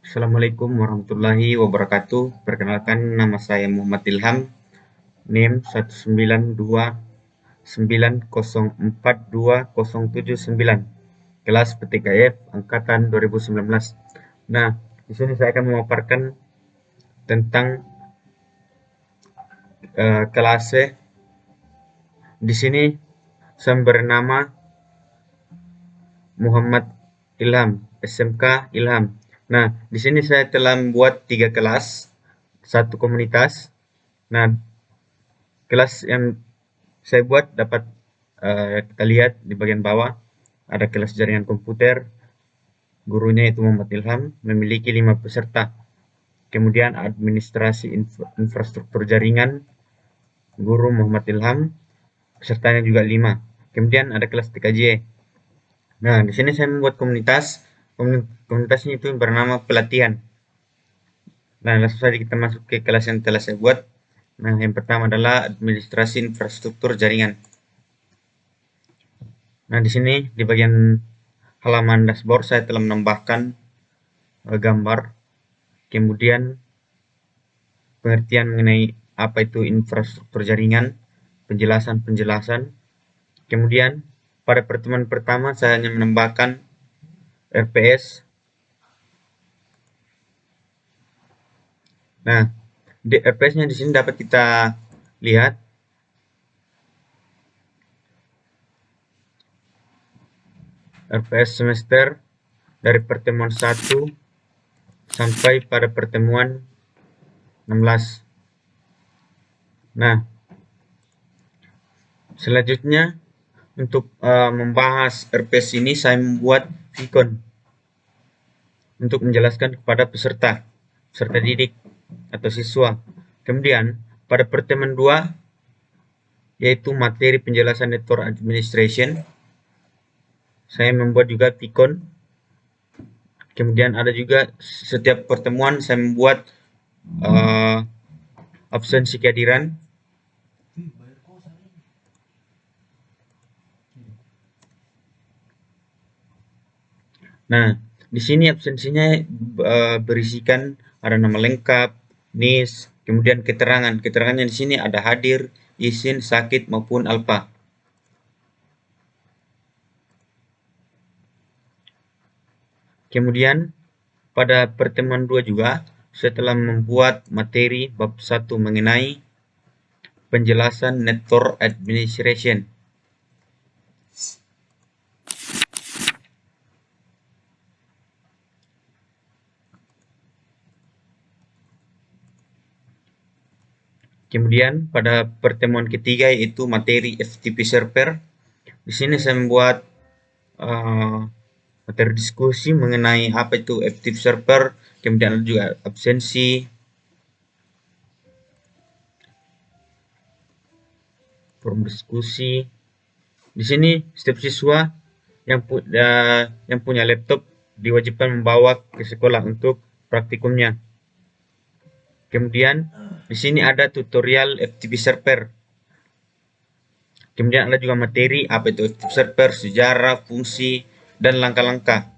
Assalamualaikum warahmatullahi wabarakatuh. Perkenalkan, nama saya Muhammad Ilham, NIM 19290420799, kelas PTKF angkatan 2019. Nah, di sini saya akan memaparkan tentang kelas C. Di sini saya bernama Muhammad Ilham, SMK Ilham. Nah, di sini saya telah membuat 3 kelas, satu komunitas. Nah, kelas yang saya buat dapat kita lihat di bagian bawah ada kelas jaringan komputer. Gurunya itu Muhammad Ilham, memiliki 5 peserta. Kemudian administrasi infrastruktur jaringan, guru Muhammad Ilham, pesertanya juga 5. Kemudian ada kelas TKJ. Nah, di sini saya membuat komunitas. Komunitasnya itu bernama pelatihan. Nah, langsung saja kita masuk ke kelas yang telah saya buat. Nah, yang pertama adalah administrasi infrastruktur jaringan. Nah, di sini di bagian halaman dashboard saya telah menambahkan gambar, kemudian pengertian mengenai apa itu infrastruktur jaringan, penjelasan-penjelasan. Kemudian pada pertemuan pertama saya hanya menambahkan RPS. Nah, di RPS-nya di sini dapat kita lihat RPS semester dari pertemuan 1 sampai pada pertemuan 16. Nah, selanjutnya untuk membahas RPS ini saya membuat Vicon untuk menjelaskan kepada peserta didik atau siswa. Kemudian pada pertemuan 2 yaitu materi penjelasan network administration, saya membuat juga Vicon. Kemudian ada juga setiap pertemuan saya membuat absensi kehadiran. Nah, di sini absensinya berisikan ada nama lengkap, NIS, kemudian keterangan. Keterangannya di sini ada hadir, izin, sakit maupun alpa. Kemudian pada pertemuan 2 juga saya telah membuat materi bab 1 mengenai penjelasan network administration. Kemudian pada pertemuan ketiga yaitu materi FTP server. Di sini saya membuat materi diskusi mengenai apa itu FTP server, kemudian ada juga absensi, forum diskusi. Di sini setiap siswa yang punya laptop diwajibkan membawa ke sekolah untuk praktikumnya. Kemudian di sini ada tutorial FTP server. Kemudian ada juga materi apa itu FTP server, sejarah, fungsi, dan langkah-langkah.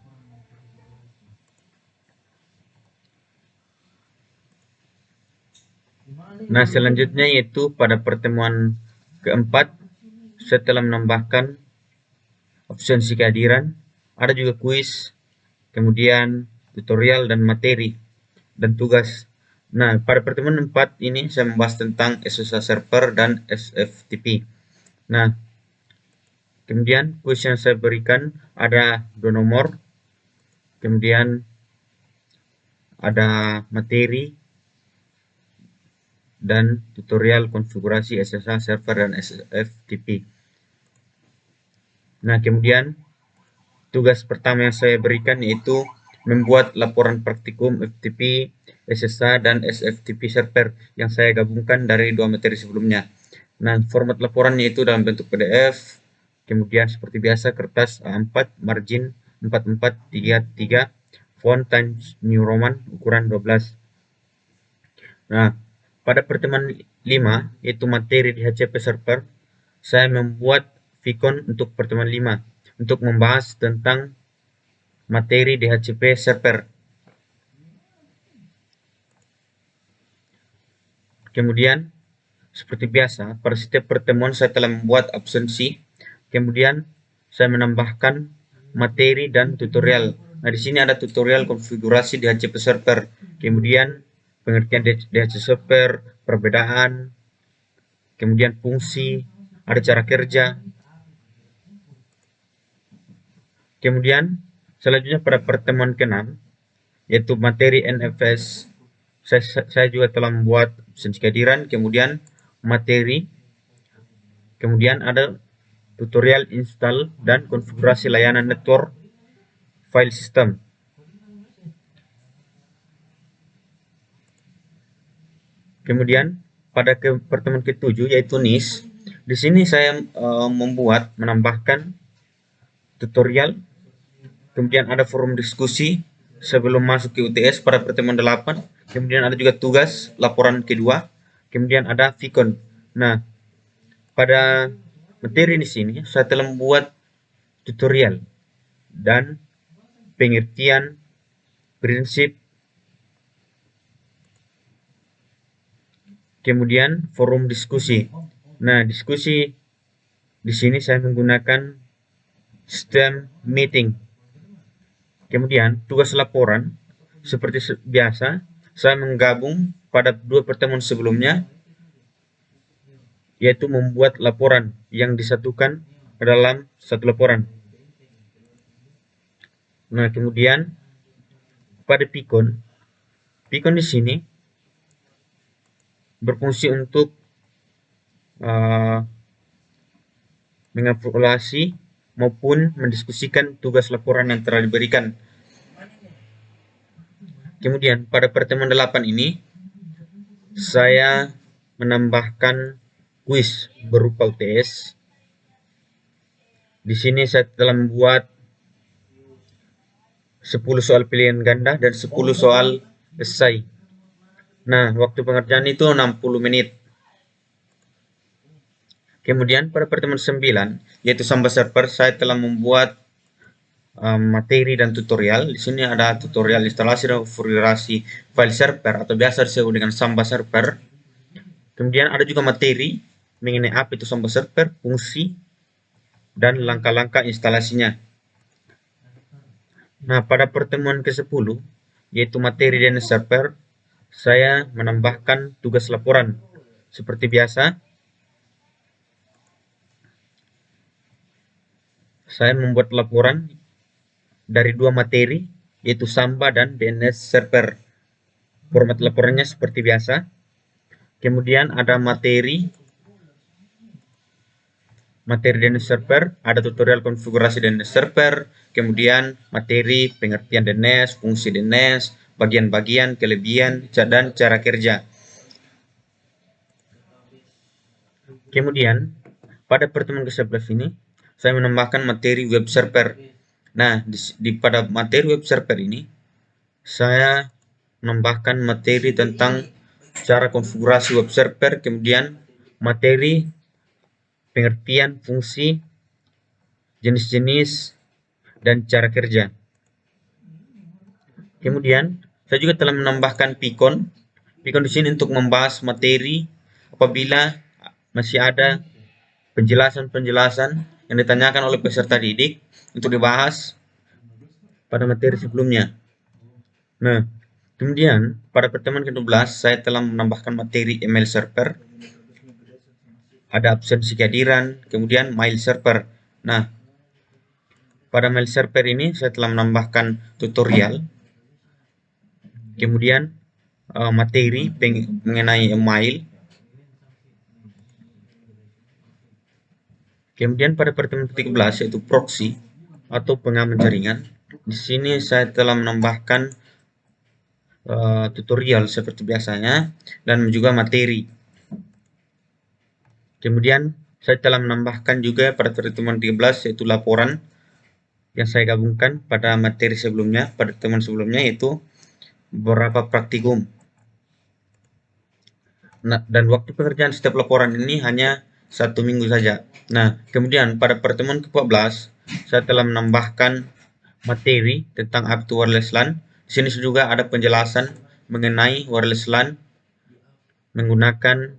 Nah, selanjutnya yaitu pada pertemuan keempat saya telah menambahkan absensi kehadiran, ada juga kuis, kemudian tutorial dan materi dan tugas. Nah, pada pertemuan 4 ini saya membahas tentang SSH server dan SFTP. Nah, kemudian kuis yang saya berikan ada 2 nomor, kemudian ada materi dan tutorial konfigurasi SSH server dan SFTP. Nah, kemudian tugas pertama yang saya berikan yaitu membuat laporan praktikum FTP, SSH, dan SFTP server yang saya gabungkan dari 2 materi sebelumnya. Nah, format laporannya itu dalam bentuk PDF, kemudian seperti biasa kertas A4, margin 4433, font Times New Roman ukuran 12. Nah, pada pertemuan 5 yaitu materi di HCP server, saya membuat Vicon untuk pertemuan 5 untuk membahas tentang materi DHCP server. Kemudian, seperti biasa, pada setiap pertemuan saya telah membuat absensi. Kemudian, saya menambahkan materi dan tutorial. Nah, di sini ada tutorial konfigurasi DHCP server. Kemudian, pengertian DHCP server, perbedaan, kemudian fungsi, ada cara kerja. Kemudian, selanjutnya pada pertemuan ke-6, yaitu materi NFS, saya juga telah membuat absensi kehadiran, kemudian materi, kemudian ada tutorial install dan konfigurasi layanan network file system. Kemudian pada pertemuan ke-7 yaitu NIS, di sini saya menambahkan tutorial, kemudian ada forum diskusi sebelum masuk ke UTS pada pertemuan 8, kemudian ada juga tugas laporan kedua, kemudian ada Vicon. Nah, pada materi di sini saya telah membuat tutorial dan pengertian prinsip, kemudian forum diskusi. Nah, diskusi di sini saya menggunakan sistem meeting. Kemudian tugas laporan seperti biasa saya menggabung pada 2 pertemuan sebelumnya, yaitu membuat laporan yang disatukan ke dalam satu laporan. Nah, kemudian pada Vicon di sini berfungsi untuk mengevaluasi maupun mendiskusikan tugas laporan yang telah diberikan. Kemudian pada pertemuan 8 ini saya menambahkan kuis berupa UTS. Di sini saya telah membuat 10 soal pilihan ganda dan 10 soal esai. Nah, waktu pengerjaan itu 60 menit. Kemudian pada pertemuan 9, yaitu Samba Server, saya telah membuat materi dan tutorial. Di sini ada tutorial instalasi dan konfigurasi file server atau biasa disebut dengan Samba Server. Kemudian ada juga materi mengenai apa itu Samba Server, fungsi, dan langkah-langkah instalasinya. Nah, pada pertemuan ke-10, yaitu materi DNS server, saya menambahkan tugas laporan. Seperti biasa, saya membuat laporan dari 2 materi, yaitu Samba dan DNS server. Format laporannya seperti biasa. Kemudian ada materi DNS server, ada tutorial konfigurasi DNS server, kemudian materi pengertian DNS, fungsi DNS, bagian-bagian, kelebihan, dan cara kerja. Kemudian pada pertemuan ke-11 ini saya menambahkan materi web server. Nah, pada materi web server ini saya menambahkan materi tentang cara konfigurasi web server, kemudian materi pengertian fungsi, jenis-jenis, dan cara kerja. Kemudian saya juga telah menambahkan Vicon di sini untuk membahas materi apabila masih ada penjelasan-penjelasan yang ditanyakan oleh peserta didik untuk dibahas pada materi sebelumnya. Nah, kemudian pada pertemuan ke-12 saya telah menambahkan materi email server, ada absensi kehadiran, kemudian mail server. Nah, pada mail server ini saya telah menambahkan tutorial, kemudian materi mengenai email. Kemudian pada pertemuan ke-13 yaitu proxy atau pengaman jaringan. Di sini saya telah menambahkan tutorial seperti biasanya dan juga materi. Kemudian saya telah menambahkan juga pada pertemuan 13 yaitu laporan yang saya gabungkan pada materi sebelumnya, pada pertemuan sebelumnya, yaitu beberapa praktikum. Nah, dan waktu pekerjaan setiap laporan ini hanya 1 minggu saja. Nah, kemudian pada pertemuan ke-14 saya telah menambahkan materi tentang apa itu wireless LAN. Di sini juga ada penjelasan mengenai wireless LAN menggunakan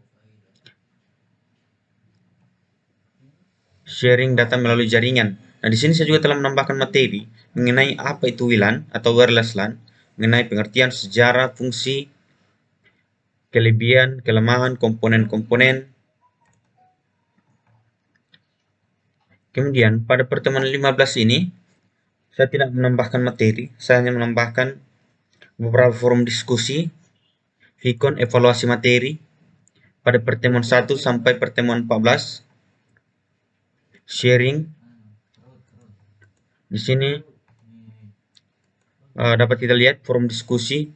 sharing data melalui jaringan. Nah, di sini saya juga telah menambahkan materi mengenai apa itu WLAN atau wireless LAN, mengenai pengertian sejarah, fungsi, kelebihan, kelemahan, komponen-komponen. Kemudian pada pertemuan 15 ini, saya tidak menambahkan materi, saya hanya menambahkan beberapa forum diskusi, Vicon evaluasi materi pada pertemuan 1 sampai pertemuan 14, sharing. Di sini dapat kita lihat forum diskusi,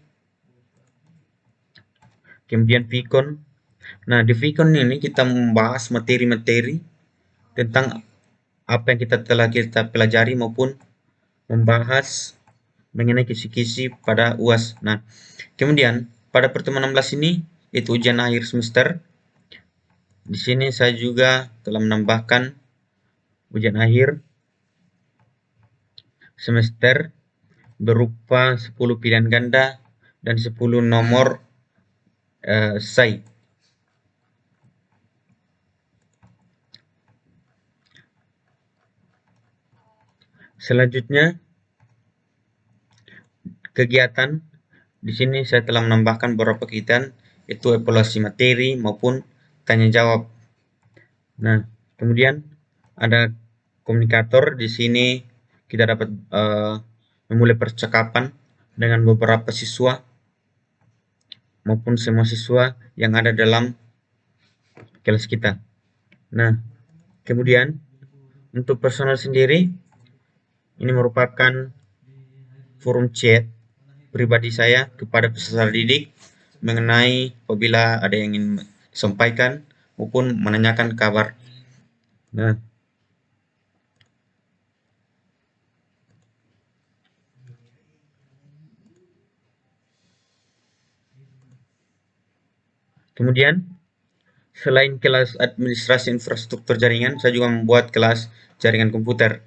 kemudian Vicon. Nah, di Vicon ini kita membahas materi-materi tentang apa yang kita pelajari maupun membahas mengenai kisi-kisi pada UAS. Nah, kemudian pada pertemuan 16 ini itu ujian akhir semester. Di sini saya juga telah menambahkan ujian akhir semester berupa 10 pilihan ganda dan 10 nomor SAI. Selanjutnya kegiatan. Di sini saya telah menambahkan beberapa kegiatan, itu evaluasi materi maupun tanya jawab. Nah, kemudian ada komunikator. Di sini kita dapat memulai percakapan dengan beberapa siswa maupun semua siswa yang ada dalam kelas kita. Nah, kemudian untuk personal sendiri, ini merupakan forum chat pribadi saya kepada peserta didik mengenai apabila ada yang ingin disampaikan maupun menanyakan kabar. Nah, kemudian selain kelas administrasi infrastruktur jaringan, saya juga membuat kelas jaringan komputer.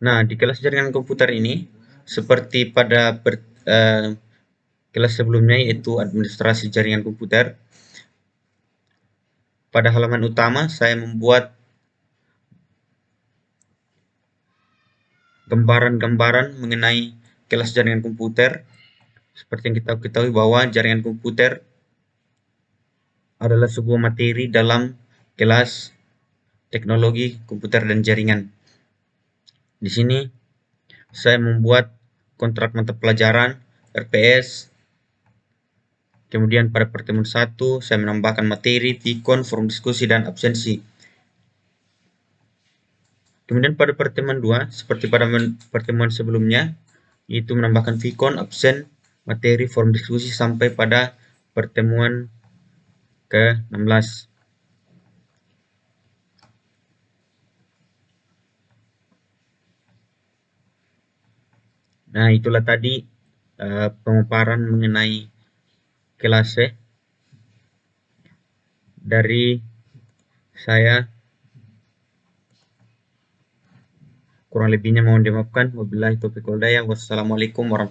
Nah, di kelas jaringan komputer ini, seperti pada kelas sebelumnya yaitu administrasi jaringan komputer, pada halaman utama saya membuat gambaran-gambaran mengenai kelas jaringan komputer. Seperti yang kita ketahui bahwa jaringan komputer adalah sebuah materi dalam kelas teknologi komputer dan jaringan. Di sini saya membuat kontrak mata pelajaran RPS. Kemudian pada pertemuan 1 saya menambahkan materi, Vicon, forum diskusi, dan absensi. Kemudian pada pertemuan 2 seperti pada pertemuan sebelumnya, yaitu menambahkan Vicon, absen, materi, forum diskusi sampai pada pertemuan ke-16. Nah, itulah tadi pemaparan mengenai kelas dari saya. Kurang lebihnya mohon dimaafkan. Wabillahi taufiq wal hidayah. Wassalamualaikum warahmatullahi wabarakatuh.